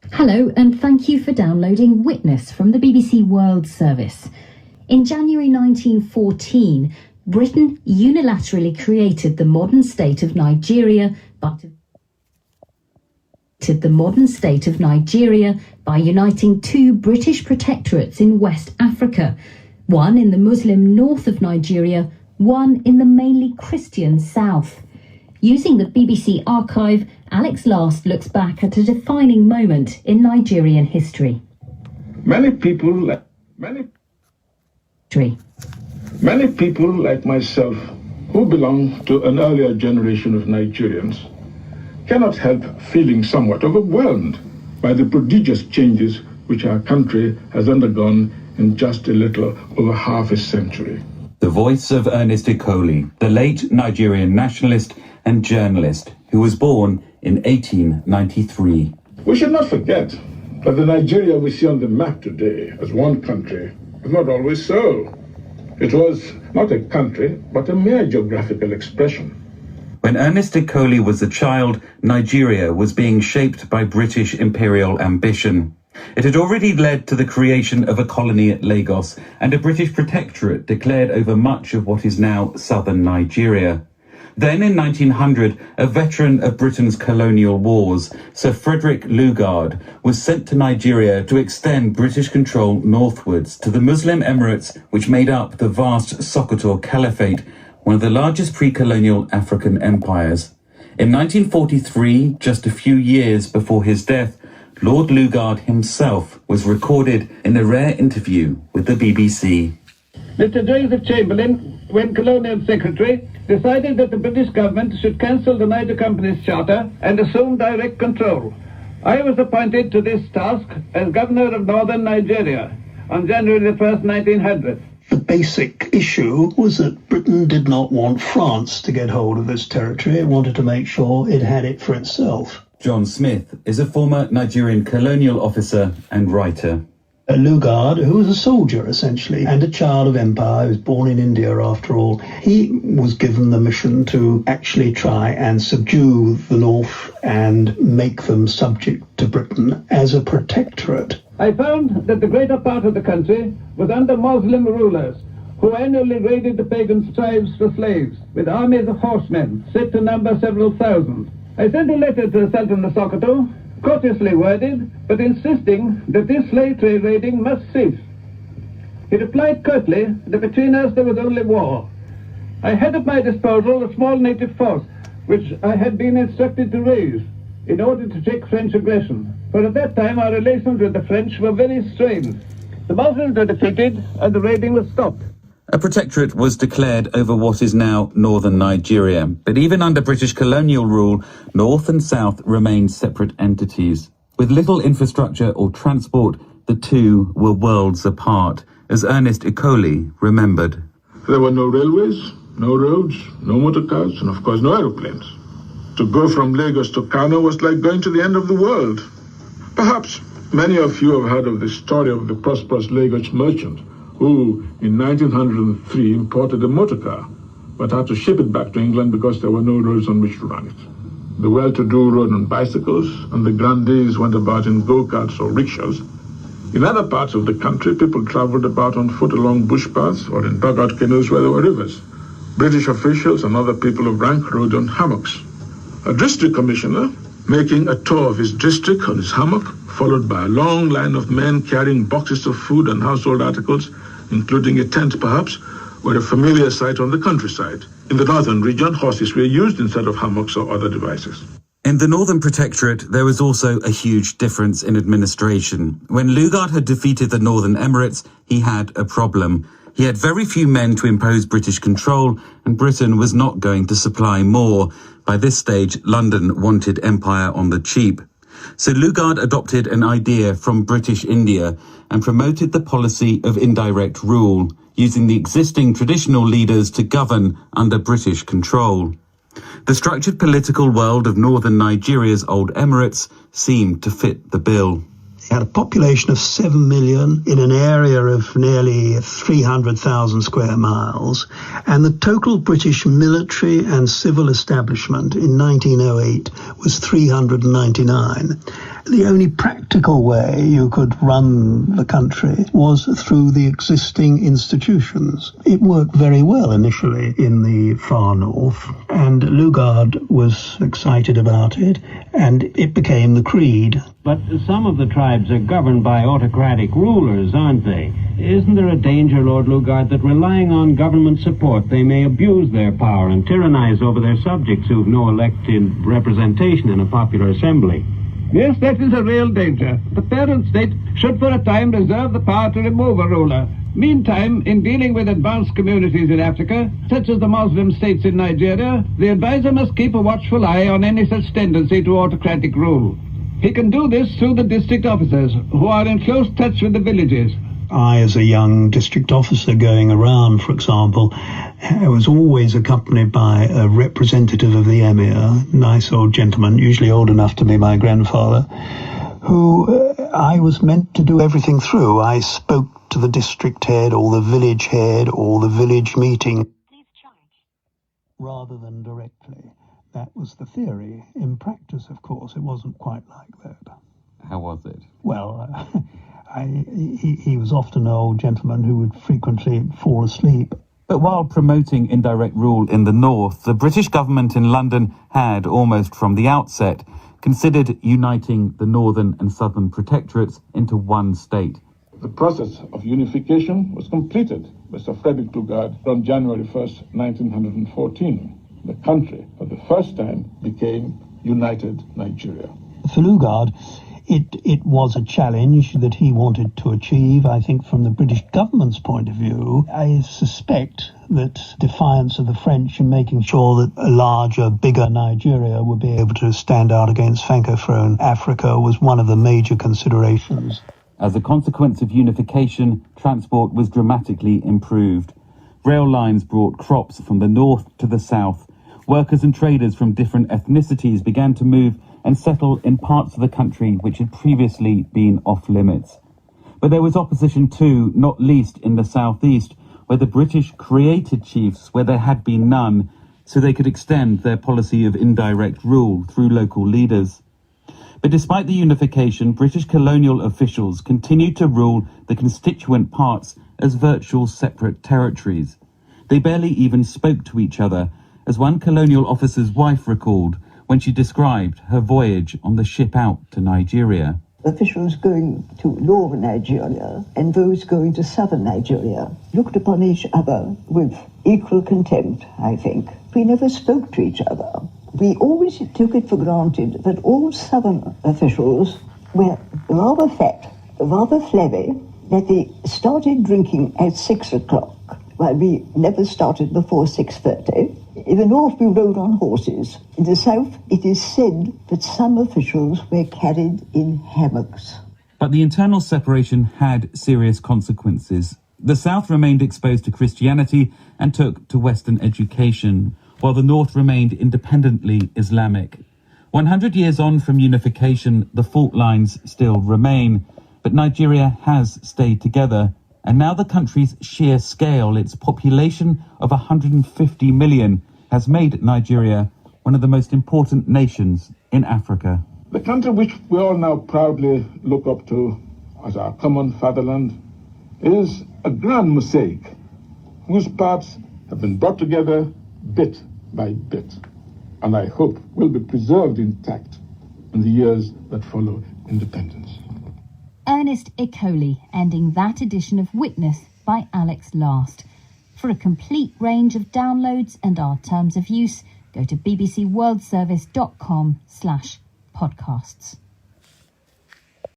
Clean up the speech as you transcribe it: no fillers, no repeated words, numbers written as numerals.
Hello, and thank you for downloading Witness from the BBC World Service. In January 1914, Britain unilaterally created the modern state of Nigeria by uniting two British protectorates in West Africa, one in the Muslim north of Nigeria, one in the mainly Christian south. Using the BBC archive, Alex Last looks back at a defining moment in Nigerian history. Many people like myself who belong to an earlier generation of Nigerians cannot help feeling somewhat overwhelmed by the prodigious changes which our country has undergone in just a little over half a century. The voice of Ernest Ikoli, the late Nigerian nationalist and journalist who was born in 1893. We should not forget that the Nigeria we see on the map today as one country was not always so. It was not a country, but a mere geographical expression. When Ernest Ikoli was a child, Nigeria was being shaped by British imperial ambition. It had already led to the creation of a colony at Lagos and a British protectorate declared over much of what is now southern Nigeria. Then in 1900, a veteran of Britain's colonial wars, Sir Frederick Lugard, was sent to Nigeria to extend British control northwards to the Muslim Emirates, which made up the vast Sokoto Caliphate, one of the largest pre-colonial African empires. In 1943, just a few years before his death, Lord Lugard himself was recorded in a rare interview with the BBC. Mr. Joseph Chamberlain, when Colonial Secretary, decided that the British government should cancel the Niger Company's charter and assume direct control. I was appointed to this task as Governor of Northern Nigeria on January the 1st, 1900. The basic issue was that Britain did not want France to get hold of this territory. It wanted to make sure it had it for itself. John Smith is a former Nigerian colonial officer and writer. Lugard, who was a soldier essentially and a child of empire, he was born in India after all, he was given the mission to actually try and subdue the north and make them subject to Britain as a protectorate. I found that the greater part of the country was under Muslim rulers who annually raided the pagan tribes for slaves with armies of horsemen said to number several thousand. I sent a letter to the Sultan of Sokoto, courteously worded, but insisting that this slave trade raiding must cease. He replied curtly that between us there was only war. I had at my disposal a small native force, which I had been instructed to raise in order to check French aggression. For at that time our relations with the French were very strained. The Muslims were defeated and the raiding was stopped. A protectorate was declared over what is now northern Nigeria, but even under British colonial rule, north and south remained separate entities. With little infrastructure or transport, the two were worlds apart, as Ernest Ikoli remembered. There were no railways, no roads, no motorcars, and of course no aeroplanes. To go from Lagos to Kano was like going to the end of the world. Perhaps many of you have heard of the story of the prosperous Lagos merchant who, in 1903, imported a motor car, but had to ship it back to England because there were no roads on which to run it. The well-to-do rode on bicycles, and the grandees went about in go-karts or rickshaws. In other parts of the country, people traveled about on foot along bush paths or in dugout canoes where there were rivers. British officials and other people of rank rode on hammocks. A district commissioner, making a tour of his district on his hammock, followed by a long line of men carrying boxes of food and household articles, including a tent perhaps, were a familiar sight on the countryside. In the northern region, horses were used instead of hammocks or other devices. In the Northern Protectorate, there was also a huge difference in administration. When Lugard had defeated the Northern Emirates, he had a problem. He had very few men to impose British control, and Britain was not going to supply more. By this stage, London wanted empire on the cheap. So Lugard adopted an idea from British India and promoted the policy of indirect rule, using the existing traditional leaders to govern under British control. The structured political world of northern Nigeria's old emirates seemed to fit the bill. They had a population of 7 million in an area of nearly 300,000 square miles, and the total British military and civil establishment in 1908 was 399. The only practical way you could run the country was through the existing institutions. It worked very well initially in the far north, and Lugard was excited about it, and it became the creed. But some of the tribes are governed by autocratic rulers, aren't they? Isn't there a danger, Lord Lugard, that relying on government support they may abuse their power and tyrannize over their subjects who've no elected representation in a popular assembly? Yes, that is a real danger. The parent state should for a time reserve the power to remove a ruler. Meantime, in dealing with advanced communities in Africa, such as the Muslim states in Nigeria, the advisor must keep a watchful eye on any such tendency to autocratic rule. He can do this through the district officers, who are in close touch with the villages. I, as a young district officer going around, for example, I was always accompanied by a representative of the emir, nice old gentleman, usually old enough to be my grandfather, who I was meant to do everything through. I spoke to the district head or the village head or the village meeting, rather than directly. That was the theory. In practice, of course, it wasn't quite like that. How was it? Well, he was often an old gentleman who would frequently fall asleep. But while promoting indirect rule in the north, the British government in London had, almost from the outset, considered uniting the northern and southern protectorates into one state. The process of unification was completed by Sir Frederick Lugard on January 1st, 1914. The country, for the first time, became United Nigeria. For Lugard, it was a challenge that he wanted to achieve. I think from the British government's point of view, I suspect that defiance of the French and making sure that a larger, bigger Nigeria would be able to stand out against Francophone Africa was one of the major considerations. As a consequence of unification, transport was dramatically improved. Rail lines brought crops from the north to the south. Workers and traders from different ethnicities began to move and settle in parts of the country which had previously been off limits. But there was opposition too, not least in the southeast, where the British created chiefs where there had been none, so they could extend their policy of indirect rule through local leaders. But despite the unification, British colonial officials continued to rule the constituent parts as virtual separate territories. They barely even spoke to each other, as one colonial officer's wife recalled when she described her voyage on the ship out to Nigeria. Officials going to northern Nigeria and those going to southern Nigeria looked upon each other with equal contempt, I think. We never spoke to each other. We always took it for granted that all southern officials were rather fat, rather flabby, that they started drinking at 6 o'clock, while we never started before 6:30. In the north, we rode on horses. In the south, it is said that some officials were carried in hammocks. But the internal separation had serious consequences. The south remained exposed to Christianity and took to Western education, while the north remained independently Islamic. 100 years on from unification, the fault lines still remain, but Nigeria has stayed together. And now the country's sheer scale, its population of 150 million, has made Nigeria one of the most important nations in Africa. The country which we all now proudly look up to as our common fatherland is a grand mosaic whose parts have been brought together bit by bit, and I hope will be preserved intact in the years that follow independence. Ernest Ikoli ending that edition of Witness by Alex Last. For a complete range of downloads and our terms of use, go to bbcworldservice.com/podcasts.